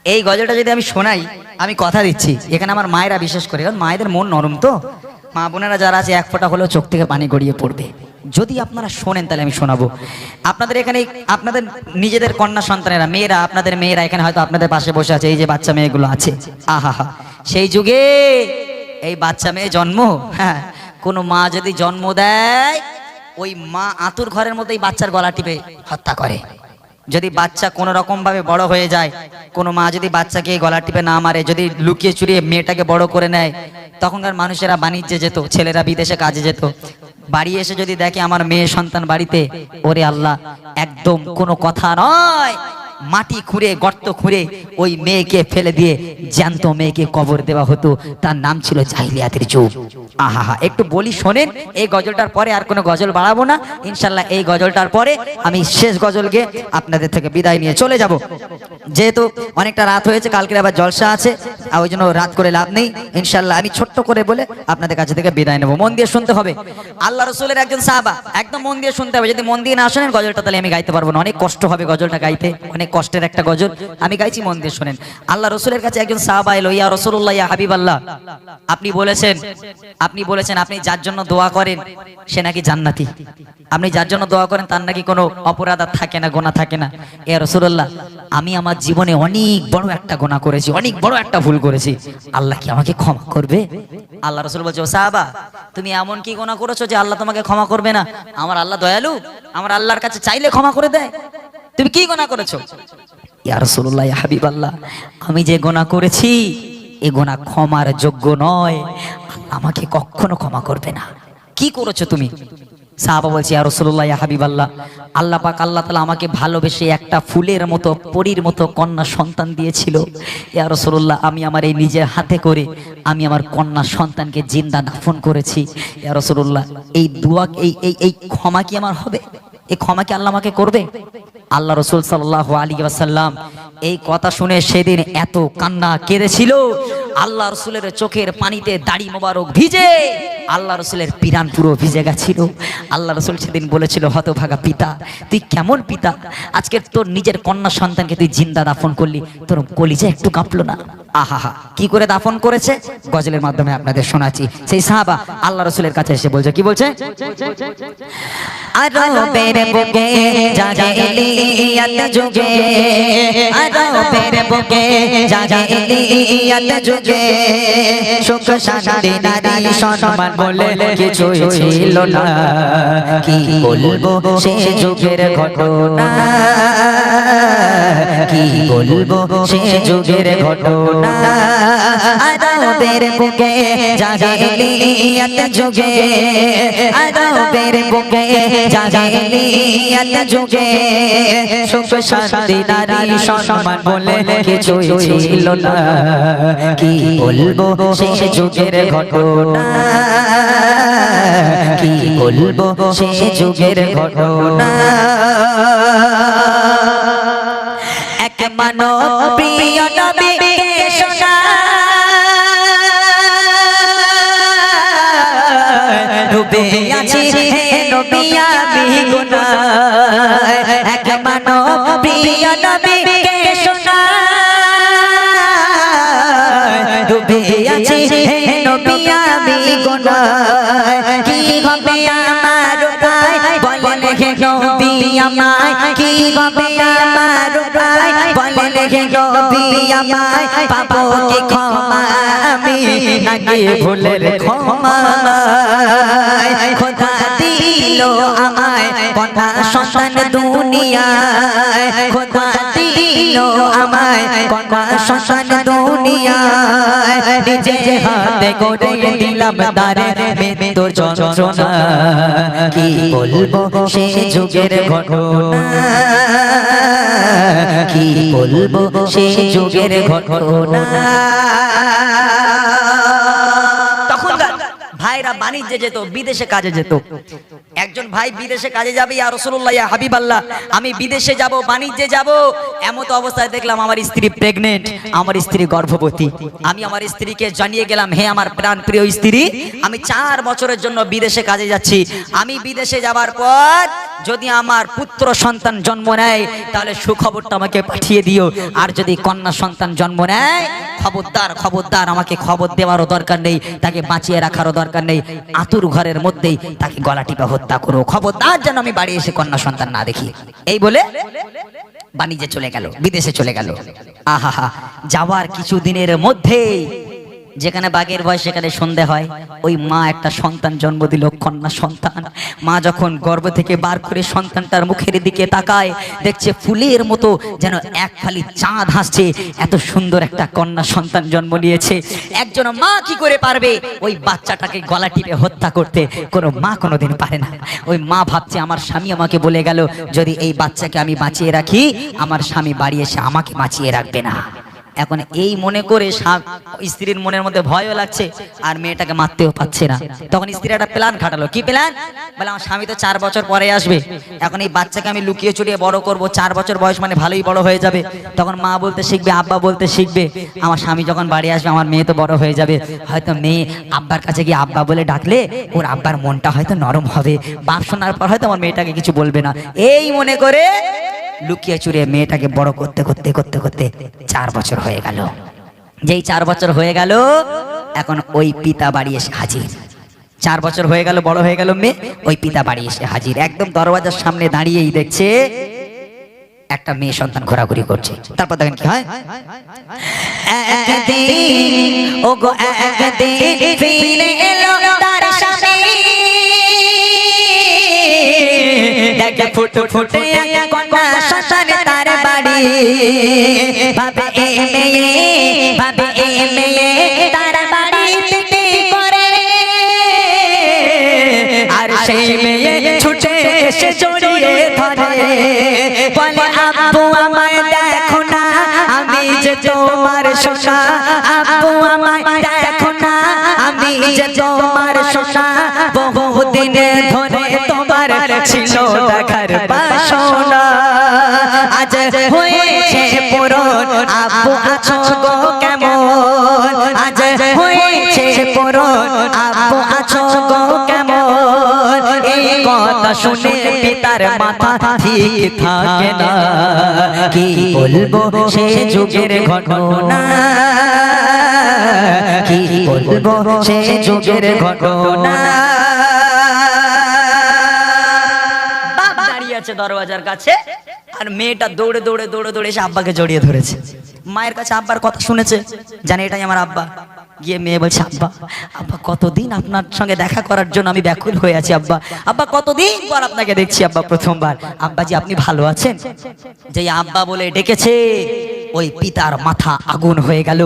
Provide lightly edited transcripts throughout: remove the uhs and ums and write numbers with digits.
এই গজলটা যদি আমি শোনাই, আমি কথা দিচ্ছি এখানে আমার মায়েরা বিশেষ করে, কারণ মায়েদের মন নরম তো, মা বোনেরা যারা আছে এক ফোঁটা হলেও চোখ থেকে পানি গড়িয়ে পড়বে যদি আপনারা শোনেন, তাহলে আমি শোনাবো। আপনাদের এখানে আপনাদের নিজেদের কন্যা সন্তানেরা, মেয়েরা, আপনাদের মেয়েরা এখানে হয়তো আপনাদের পাশে বসে আছে, এই যে বাচ্চা মেয়েগুলো আছে, আহা হা, সেই যুগে এই বাচ্চা মেয়ে জন্ম, হ্যাঁ, কোনো মা যদি জন্ম দেয়, ওই মা আতুর ঘরের মধ্যে এই বাচ্চার গলা টিপে হত্যা করে। যদি বাচ্চা কোনো রকম ভাবে বড় হয়ে যায়, কোনো মা যদি বাচ্চাকে গলা টিপে না মারে, যদি লুকিয়ে চুরিয়ে মেয়েটাকে বড় করে নেয়, তখনকার মানুষেরা বাণিজ্যে যেত, ছেলেরা বিদেশে কাজে যেত, বাড়ি এসে যদি দেখে আমার মেয়ে সন্তান বাড়িতে, ওরে আল্লাহ, একদম কোনো কথা নয়, মাটি খুঁড়ে গর্ত খুঁড়ে ওই মেয়েকে ফেলে দিয়ে জ্যান্ত মেয়েকে কবর দেওয়া হতো। তার নাম ছিল জাহিলিয়াতের যুগ। আহা হা, একটু বলি শোনেন, এই গজলটার পরে আর কোনো গজল বাড়াবো না ইনশাল্লাহ। এই গজলটার পরে আমি শেষ গজল গিয়ে আপনাদের থেকে বিদায় নিয়ে চলে যাব, যেহেতু অনেকটা রাত হয়েছে, কালকে আবার জলসা আছে, আর ওই জন্য রাত করে লাভ নেই। ইনশাল্লাহ আমি ছোট্ট করে বলে আপনাদের কাছে থেকে বিদায় নেবো। মন দিয়ে শুনতে হবে, আল্লাহ রসুলের একজন সাহাবা, একদম মন দিয়ে শুনতে হবে। যদি মন দিয়ে না শোনেন গজলটা, তাহলে আমি গাইতে পারবো না, অনেক কষ্ট হবে গজলটা গাইতে, অনেক কষ্টের একটা গজল আমি গাইছি, মন দিয়ে শোনেন। আল্লাহ রসুলের কাছে একজন সাহাবা এলো, ইয়া রাসূলুল্লাহ, ইয়া হাবিবাল্লাহ, আপনি বলেছেন আপনি যার জন্য দোয়া করেন সে নাকি জান্নাতি, আপনি যার জন্য দোয়া করেন তার নাকি কোনো অপরাধ আর থাকে না, গুনাহ থাকে না। ইয়া রাসূলুল্লাহ, আমি আমার জীবনে অনেক বড় একটা গুনাহ করেছি, অনেক বড় একটা ভুল করেছি, আল্লাহ কি আমাকে ক্ষমা করবে? আল্লাহ রাসূল বলছে, ও সাহাবা, তুমি এমন কি গুনাহ করেছো যে আল্লাহ তোমাকে ক্ষমা করবে না? আমার আল্লাহ দয়ালু, আমার আল্লাহর কাছে চাইলে ক্ষমা করে দেয়। তুমি কি গুনাহ করেছো? ইয়া রাসূলুল্লাহ, ইয়া হাবিবাল্লাহ, আমি যে গুনাহ করেছি এই গুনাহ ক্ষমার যোগ্য নয়, আমাকে কখনো ক্ষমা করবে না। কি করেছো তুমি? সাহাবা বলছে, ইয়া রাসূলুল্লাহ, ইয়া হাবিবাল্লাহ, আল্লাহ পাক আল্লাহ তাআলা আমাকে ভালোবেসে একটা ফুলের মতো, পরীর মতো কন্যা সন্তান দিয়েছিল। ইয়া রাসূলুল্লাহ, আমি আমার এই নিজের হাতে করে আমি আমার কন্যা সন্তানকে জিন্দা দাফন করেছি। ইয়া রাসূলুল্লাহ, এই দোয়া, এই ক্ষমা কি আমার হবে? এই ক্ষমা কি আল্লাহ আমাকে করবে? আল্লাহ রসুল সাল্লাল্লাহু আলাইহি ওয়াসাল্লাম এই কথা শুনে সেদিন এত কান্না কেঁদেছিল, আল্লাহ রসুলের চোখের পানিতে দাড়ি মোবারক ভিজে আল্লাহ রসুলের পিরান পুরো ভিজে গেছিল। আল্লাহ রসুল সেদিন বলেছিল, হতভাগা পিতা, তুই কেমন পিতা, আজকে তোর নিজের কন্যা সন্তানকে তুই জিন্দা দাফন করলি, তোর কলিজা একটু কাঁপলো না? আহা হা, কি করে দাফন করেছে গজলের মাধ্যমে আপনাদের শোনাচ্ছি। সেই সাহাবা আল্লাহ রসুলের কাছে এসে বলছে, কি বলছে? আরবের বুকে জাহিলিয়াত যুগে, আরবের বুকে জাহিলিয়াত যুগে, সুখ শান্তি নারী সম্মান বলে কিছুই ছিল না। কি বলবো সে যুগের ঘটনা, কি বলবো সে যুগের ঘটনা। আরবের বুকে জাহিলিয়াত যুগে, আরবের বুকে জাহিলিয়াত যুগে, সুখ শান্তি নারী সম্মান বলে কিছুই ছিল না। কি বলবো সে যুগের ঘটনা, কি বলবো সে যুগের ঘটনা। এক মানব প্রিয় নবীকে শোনা, ডুবে আছি হে নবী আমি গুনাহ। এক মানব প্রিয় নবীকে শোনা, ডুবে আছি হে নবী আমি গুনাহ। কি হবে আমার উপায় বলেন হে নবী আমায়, কি হবে আমার উপায় বলেন হে নবী আমায়। পাবো কি ক্ষমা আমি নাকি ভুলের ক্ষমা? খোদা দিল আমায় কন্যা সন্তান দুনিয়ায়, খোদা দিল আমায় কন্যা সন্তান দুনিয়ায়। নিজে হাতে করে দিলাম তারে মৃত্যুর যন্ত্রণা। কি বলবো সে যুগের ঘটনা, কি বলবো সে যুগের ঘটনা। ভাইরা বাণিজ্যে যেত, বিদেশে কাজে যেত। একজন ভাই বিদেশে কাজে যাবে, ইয়া রাসূলুল্লাহ, ইয়া হাবিবাল্লাহ, আমি বিদেশে যাব, বাণিজ্যে যাব, এমন অবস্থায় দেখলাম আমার স্ত্রী প্রেগনেন্ট, আমার স্ত্রী গর্ভবতী। আমি আমার স্ত্রীকে জানিয়ে গেলাম, হে আমার প্রাণ প্রিয় স্ত্রী, আমি 4 বছরের জন্য বিদেশে কাজে যাচ্ছি। আমি বিদেশে যাবার পর যদি আমার পুত্র সন্তান জন্ম নেয় তাহলে সুখবরটা আমাকে পাঠিয়ে দিও, আর যদি কন্যা সন্তান জন্ম নেয় খবরদার খবরদার আমাকে খবর দেওয়ারও দরকার নেই, তাকে বাঁচিয়ে রাখারও দরকার নেই, আতুর ঘরের মধ্যেই তাকে গলা টিপে হত্যা করো, খবরদার যেন আমি বাড়ি এসে কন্যা সন্তান না দেখি। এই বলে বাণিজ্যে চলে গেল, বিদেশে চলে গেল। আহা, যাওয়ার কিছু দিনের মধ্যেই যেখানে বাঘের ভয় সেখানে সন্ধে হয়, ওই মা একটা সন্তান জন্ম দিল, কন্যা সন্তান। মা যখন গর্ভ থেকে বার করে সন্তানটার মুখের দিকে তাকায়, দেখছে ফুলের মতো যেন এক ফালি চাঁদ হাসছে, এত সুন্দর একটা কন্যা সন্তান জন্ম নিয়েছে। একজন মা কি করে পারবে ওই বাচ্চাটাকে গলা টিপে হত্যা করতে? কোনো মা কোনোদিন পারে না। ওই মা ভাবছে আমার স্বামী আমাকে বলে গেল যদি এই বাচ্চাকে আমি বাঁচিয়ে রাখি, আমার স্বামী বাড়ি এসে আমাকে বাঁচিয়ে রাখবে না। এখন এই মনে করে স্ত্রীর মনের মধ্যে ভয়ও লাগছে আর মেয়েটাকে মারতেও পাচ্ছে না। তখন স্ত্রী একটা প্ল্যান খাটালো। কি প্ল্যান? বলে আমার স্বামী তো 4 বছর পরে আসবে, এখন এই বাচ্চাকে আমি লুকিয়ে চুরিয়ে বড় করব, 4 বছর বয়স মানে ভালোই বড় হয়ে যাবে। তখন মা বলতে শিখবে, আব্বা বলতে শিখবে। আমার স্বামী যখন বাড়ি আসবে আমার মেয়ে তো বড় হয়ে যাবে, হয়তো মেয়ে আব্বার কাছে গিয়ে আব্বা বলে ডাকলে ওর আব্বার মনটা হয়তো নরম হবে, বাপ শোনার পর হয়তো আমার মেয়েটাকে কিছু বলবে না। এই মনে করে লুকিয়ে চুরিয়ে মেয়েটাকে বড় করতে করতে করতে করতে 4 বছর হয়ে গেল। যেই 4 বছর হয়ে গেল, এখন ওই পিতা বাড়ি এসে হাজির। 4 বছর হয়ে গেল, বড় হয়ে গেল মেয়ে, ওই পিতা বাড়ি এসে হাজির। একদম দরওয়াজার সামনে দাঁড়িয়েই দেখছে একটা মেয়ে সন্তান ঘোরাঘুরি করছে। তারপর দেখেন কি হয়, একদিন ওগো একদিন ফিরে এলো তার স্বামী, দেখে ফুটে ফুটে কন্যা সন্তান তার বাড়ি। ভাবে এ মেয়ে, ভাবে এ মেয়ে তার বাড়ি পিটি করে, আর সেই মেয়ে ছুটে এসে জড়িয়ে ধরে, বলে আব্বু আমায় দেখো না, আমি যে তোমার সোনা, আব্বু আমায় দেখো না, আমি যে তোমার সোনা, বহুদিন ধরে তোমার ছিল দেখার বাসনা, আজ হয়েছে পূরণ, আব্বু আছো গো কেমন, আজ হয়েছে পূরণ, আব্বু আছো গো কেমন। এই কথা শুনে পিতার মাথা ঠিক থাকে না, কি বলবো সে যুগের ঘটনা, কি বলবো সে যুগের ঘটনা। বাপ দাঁড়িয়ে আছে দরওয়াজার কাছে, আর মেয়েটা দৌড়ে দৌড়ে দৌড়ে দৌড়ে এসে আব্বাকে জড়িয়ে ধরেছে। মায়ের কাছে আব্বার কথা শুনেছে, জানে এটাই আমার আব্বা। গিয়ে মেয়ে বলছে, আব্বা আব্বা কতদিন আপনার সঙ্গে দেখা করার জন্য আমি ব্যাকুল হয়ে আছি, আব্বা আব্বা কতদিন পর আপনাকে দেখছি আব্বা, প্রথমবার। আব্বাজি আপনি ভালো আছেন? যে আব্বা বলে ডেকেছে, ওই পিতার মাথা আগুন হয়ে গেল।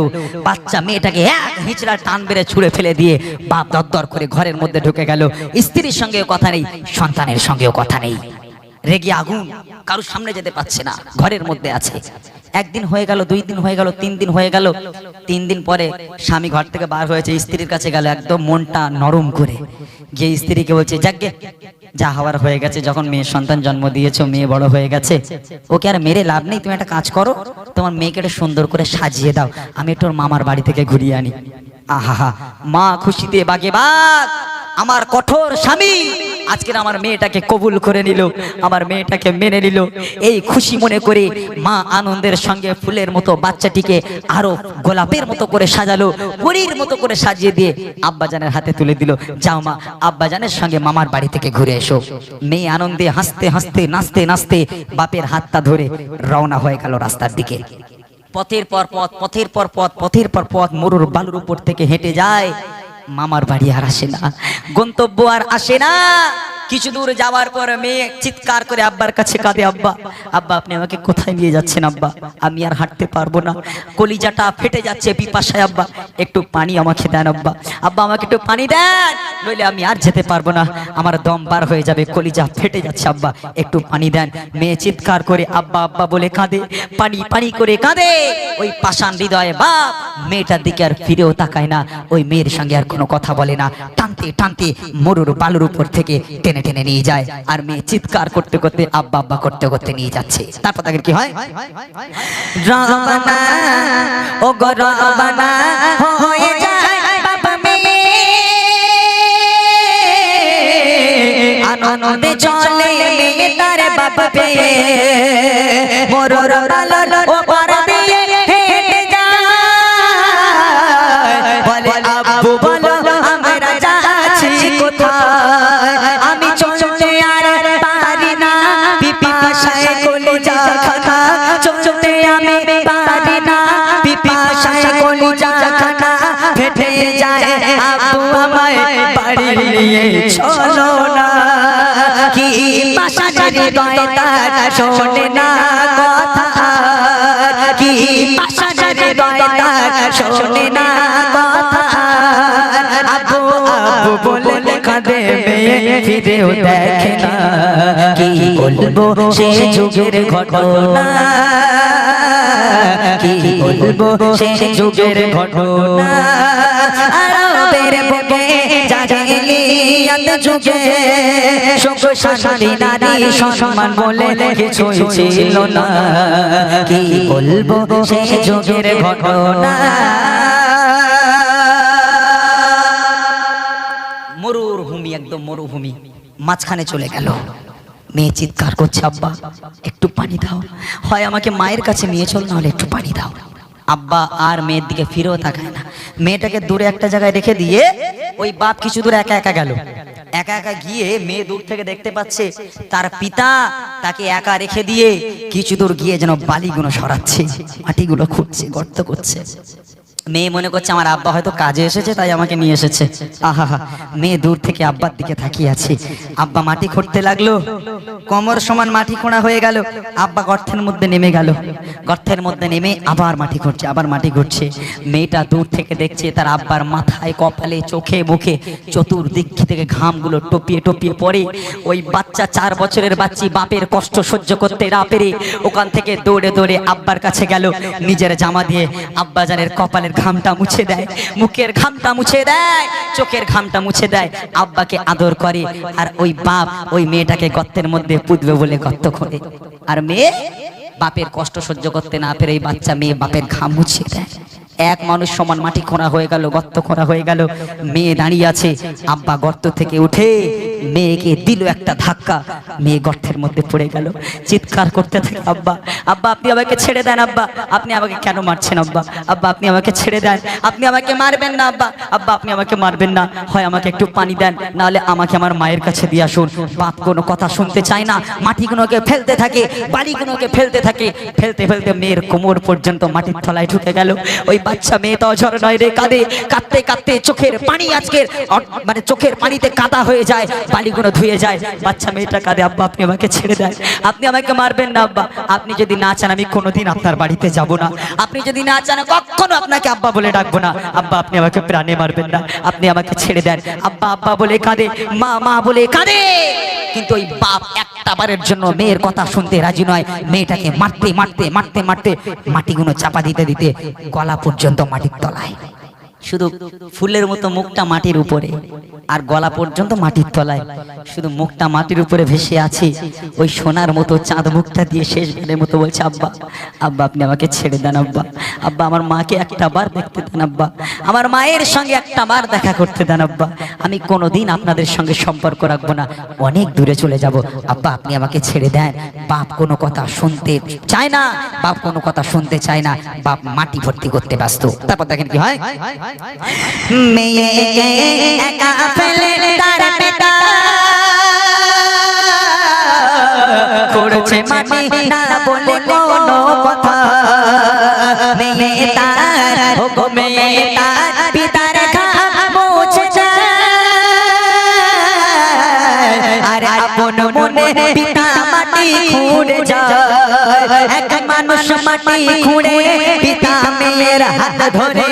বাচ্চা মেয়েটাকে এক হিচড়া টান বেড়ে ছুঁড়ে ফেলে দিয়ে বাপ দরদর করে ঘরের মধ্যে ঢুকে গেল। স্ত্রীর সঙ্গেও কথা নেই, সন্তানের সঙ্গেও কথা নেই, রেগে আগুন, কারোর সামনে যেতে পারছে না, ঘরের মধ্যে আছে। একদিন হয়ে গেল, 2 দিন হয়ে গেল, 3 দিন হয়ে গেল। 3 দিন পরে স্বামী ঘর থেকে বার হয়েছে, স্ত্রীর কাছে গেল একদম মনটা নরম করে, গিয়ে স্ত্রীকে বলছে, যাকে যা হওয়ার হয়ে গেছে, যখন মেয়ে সন্তান জন্ম দিয়েছো, মেয়ে বড় হয়ে গেছে, ওকে আর মেরে লাভ নেই, তুমি একটা কাজ করো, তোমার মেয়েকে একটু সুন্দর করে সাজিয়ে দাও, আমি একটু ওর মামার বাড়ি থেকে ঘুরিয়ে আনি। আহা, মা খুশিতে বাগে বাগ, আমার কঠোর স্বামী আজকের আমার মেয়েটাকে কবুল করে নিল, আমার মেয়েটাকে মেনে নিল। এই খুশি মনে করে মা আনন্দের সঙ্গে ফুলের মতো বাচ্চাটিকে আরো গোলাপের মতো করে সাজালো, পরীর মতো করে সাজিয়ে দিয়ে আব্বাজানের হাতে তুলে দিল, যাও মা আব্বাজানের সঙ্গে মামার বাড়ি থেকে ঘুরে এসো। মেয়ে আনন্দে হাসতে হাসতে নাচতে নাচতে বাপের হাতটা ধরে রওনা হয়ে গেল রাস্তার দিকে। পথের পর পথ, পথের পর পথ, পথের পর পথ, মরুর বালুর উপর থেকে হেঁটে যায়। মামার বাড়ি আর আসে না, গন্তব্য আর আসে না। কিছু দূর যাওয়ার পর মেয়ে চিৎকার করে আব্বার কাছে কাঁদে, আব্বা আব্বা আপনি আমাকে কোথায় নিয়ে যাচ্ছেন আব্বা, আমি আর হাঁটতে পারবো না, কলিজাটা ফেটে যাচ্ছে পিপাসায়, আব্বা একটু পানি আমাকে দেন, আব্বা আব্বা আমাকে একটু পানি দেন, নইলে আমি আর যেতে পারবো না, আমার দম বার হয়ে যাবে, কলিজা ফেটে যাচ্ছে, আব্বা একটু পানি দেন। মেয়ে চিৎকার করে আব্বা আব্বা বলে কাঁদে, পানি পানি করে কাঁদে। ওই পাষাণ হৃদয়ে বাপ মেয়েটার দিকে আর ফিরেও তাকায় না, ওই মেয়ের সঙ্গে আর কোনো কথা বলে না, টানতে টানতে মরুর বালুর উপর থেকে টেনে টেনে নিয়ে যায়। আর মেয়ে চিৎকার করতে করতে আব্বা আব্বা করতে করতে নিয়ে যাচ্ছে। তারপর তাকে কি হয়, রাবানা ও গো রাবানা হয়ে যায় বাবা মেয়ে আনন্দে চলে মেয়ে তার বাপ পেয়ে মোরর বালর ও পার দিয়ে হেঁটে যায় বলে আব্বু বলো আমরা যাচ্ছি কোথায় আমি চলতে আর পারি না পিপাসায় কলিজা খানা চলতে আমি পারি না পিপাসায় কলিজা খানা ফেটে যায় আব্বু আমায় বাড়ি নিয়ে চলো না কি পাশাচার হৃদয় তার শোনে না কথা কি পাশাচার হৃদয় তার শোনে না কথা আব্বু আব্বু বলে কাঁদে মেয়ে ফিরেও দেখে না কি বলবো সে যুগের ঘটনা কি বলবো সে যুগের ঘটনা আরবের বুকে জাহিলিয়াত যুগে সুখ শান্তি নারী সম্মান বলে কিছুই ছিল না কি বলবো সে যুগের ঘটনা মরুভূমি একদম মরুভূমি মাঝখানে চলে গেল মেয়ে চিৎকার করছে আব্বা একটু পানি দাও হয় আমাকে মায়ের কাছে নিয়ে চল না হলে একটু পানি দাও আব্বা আর মেয়ের দিকে ফিরেও তাকায় না মেয়েটাকে দূরে একটা জায়গায় রেখে দিয়ে ওই বাপ কিছু দূর একা একা গেল একা একা গিয়ে মেয়ে দূর থেকে দেখতে পাচ্ছে তার পিতা তাকে একা রেখে দিয়ে কিছু দূর গিয়ে যেন বালিগুলো সরাচ্ছে মাটিগুলো খুঁড়ছে গর্ত করছে মেয়ে মনে করছে আমার আব্বা হয়তো কাজে এসেছে তাই আমাকে নিয়ে এসেছে আহা মেয়ে দূর থেকে আব্বার দিকে তাকিয়ে আছে আব্বা মাটি খুঁড়তে লাগলো কোমর সমান মাটি খোঁড়া হয়ে গেল আব্বা গর্তের মধ্যে নেমে গেল গর্তের মধ্যে নেমে আবার মাটি খুঁড়ছে আবার মাটি খুঁড়ছে মেয়েটা দূর থেকে দেখছে তার আব্বার মাথায় কপালে চোখে মুখে চতুর্দিক থেকে ঘামগুলো টপিয়ে টপিয়ে পড়ে ওই বাচ্চা 4 বছরের বাচ্চি বাপের কষ্ট সহ্য করতে না পেরে ওখান থেকে দৌড়ে দৌড়ে আব্বার কাছে গেল নিজের জামা দিয়ে আব্বাজানের কপালের ঘামটা মুছে দেয় মুখের ঘামটা মুছে দেয় চোখের ঘামটা মুছে দেয় আব্বাকে আদর করে আর ওই বাপ ওই মেয়েটাকে গর্তের মধ্যে পুঁতবে বলে গর্ত খোঁড়ে আর মেয়ে বাপের কষ্ট সহ্য করতে না পেরে এই বাচ্চা মেয়ে বাপের ঘাম মুছে দেয় এক মানুষ সমান মাটি খোঁড়া হয়ে গেল গর্ত খোঁড়া হয়ে গেল মেয়ে দাঁড়িয়ে আছে আব্বা গর্ত থেকে উঠে মেয়েকে দিল একটা ধাক্কা মেয়ে গর্তের মধ্যে পড়ে গেল চিৎকার করতে থাকে আব্বা আব্বা আপনি আমাকে ছেড়ে দেন আব্বা আপনি আমাকে কেন মারছেন আব্বা আব্বা আপনি আমাকে ছেড়ে দেন আপনি আমাকে মারবেন না আব্বা আব্বা আপনি আমাকে মারবেন না হয় আমাকে একটু পানি দেন নাহলে আমাকে আমার মায়ের কাছে দিয়ে আসুন বাপ কোনো কথা শুনতে চায় না মাটিগুলোকে ফেলতে থাকে বালিগুলোকে ফেলতে থাকে ফেলতে ফেলতে মেয়ের কোমর পর্যন্ত মাটির তলায় ঢুকে গেল ওই বাচ্চা মেয়ে তো অঝর নয় রে কাঁদে কাঁদতে কাঁদতে চোখের পানি আজকের মানে চোখের পানিতে কাদা হয়ে যায় বালিগুলো ধুয়ে যায় বাচ্চা মেয়েটা কাঁদে আব্বা আপনি আমাকে ছেড়ে দেন আপনি আমাকে মারবেন না আব্বা আপনি যদি না চান আমি কোনোদিন আপনার বাড়িতে যাব না আপনি যদি না চান কখনো আপনাকে আব্বা বলে ডাকবো না আব্বা আপনি আমাকে প্রাণে মারবেন না আপনি আমাকে ছেড়ে দেন আব্বা আব্বা বলে কাঁদে মা মা বলে কাঁদে কিন্তু ওই বাপ একটা বারের জন্য মেয়ের কথা শুনতে রাজি নয় মেয়েটাকে মারতে মারতে মারতে মারতে মাটিগুলো চাপা দিতে দিতে গলা পর্যন্ত মাটির তলায় শুধু ফুলের মতো মুখটা মাটির উপরে আর গলা পর্যন্ত মাটির তলায় শুধু মুখটা মাটির উপরে ভেসে আছে ওই সোনার মতো চাঁদ মুখটা দিয়ে শেষবারের মতো বলছে আব্বা আব্বা আপনি আমাকে ছেড়ে দেন আব্বা আব্বা আমার মাকে একটা বার দেখতে দেন আব্বা আমার মায়ের সঙ্গে একটা বার দেখা করতে দেন আব্বা আমি কোনোদিন আপনাদের সঙ্গে সম্পর্ক রাখবো না অনেক দূরে চলে যাব আব্বা আপনি আমাকে ছেড়ে দেন বাপ কোনো কথা শুনতে চায় না বাপ কোনো কথা শুনতে চায় না বাপ মাটি ভর্তি করতে ব্যস্ত তারপর দেখেন কি হয় মেয়েকে একা ফেলে তার পিতা করছে মাটি না বলে কোনো কথা মেয়ে তার ও মেয়ে তার পিতার ঘাম মুছে যায় আর আপন মনে পিতা মাটি খুঁড়ে যায় এক মানুষ মাটি খুঁড়ে পিতা মেয়ের হাত ধরে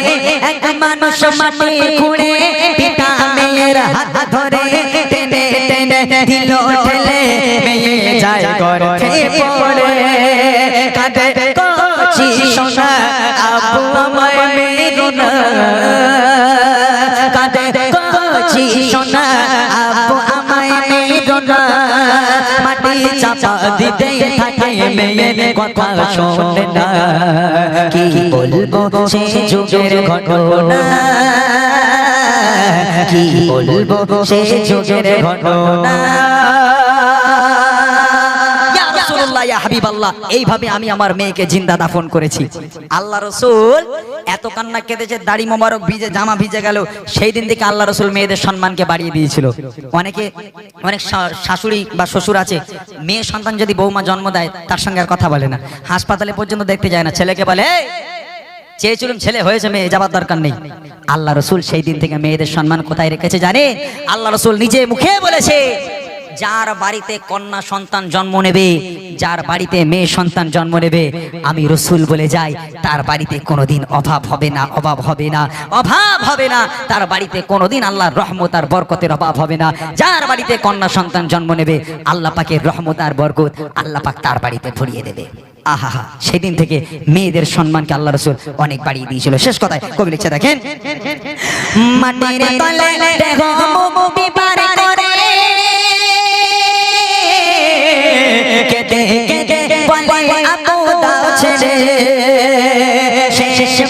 এক মানুষ মাটি খুঁড়ে পিতা মেয়ের হাত ধরে টেনে টেনে দিল ঠেলে মেয়ে যায় গর্তে পড়ে কাঁদে কচি সোনা আব্বু আমায় মেরো না কাঁদে কচি সোনা আব্বু আমায় মেরো না মাটি চাপা দিতে থাকে মেয়ের কথা শোনে না কি বলবো সে যুগের ঘটনা কি বলবো সে যুগের ঘটনা ইয়া রাসূলুল্লাহ ইয়া হাবিবাল্লাহ এইভাবে আমি আমার মেয়েকে জিন্দা দাফন করেছি আল্লাহ রাসূল এত কান্না কেঁদেছে দাড়ি মোবারক ভিজে জামা ভিজে গেল সেই দিন থেকে আল্লাহ রাসূল মেয়েদের সম্মানকে বাড়িয়ে দিয়েছিল অনেক শাশুড়ি বা শ্বশুর আছে মেয়ে সন্তান যদি বৌমা জন্ম দেয় তার সঙ্গে আর কথা বলে না হাসপাতালে পর্যন্ত দেখতে যায় না ছেলেকে বলে এই চেয়েছিলাম ছেলে হয়েছে মেয়ে যাবার দরকার নেই আল্লাহ রাসূল সেই দিন থেকে মেয়েদের সম্মান কোথায় রেখেছে জানে আল্লাহ রাসূল নিজে মুখে বলেছে যার বাড়িতে কন্যা সন্তান জন্ম নেবে যার বাড়িতে মেয়ে সন্তান জন্ম নেবে আমি রাসূল বলে যাই তার বাড়িতে কোনোদিন অভাব হবে না তার বাড়িতে কোনোদিন আল্লাহর রহমত আর বরকতের অভাব হবে না যার বাড়িতে কন্যা সন্তান জন্ম নেবে আল্লাহ পাকের রহমত আর বরকত আল্লাহ পাক তার বাড়িতে ভরিয়ে দেবে আহা সেদিন থেকে মেয়েদের সম্মানকে আল্লাহ রাসূল অনেক বাড়িয়ে দিয়েছিল শেষ কথায় কবি লিখছে দেখেন মাটির তলে দেহ মুখ বিপার করে কেটে কেটে বলে আপু দাও ছেড়ে শেষ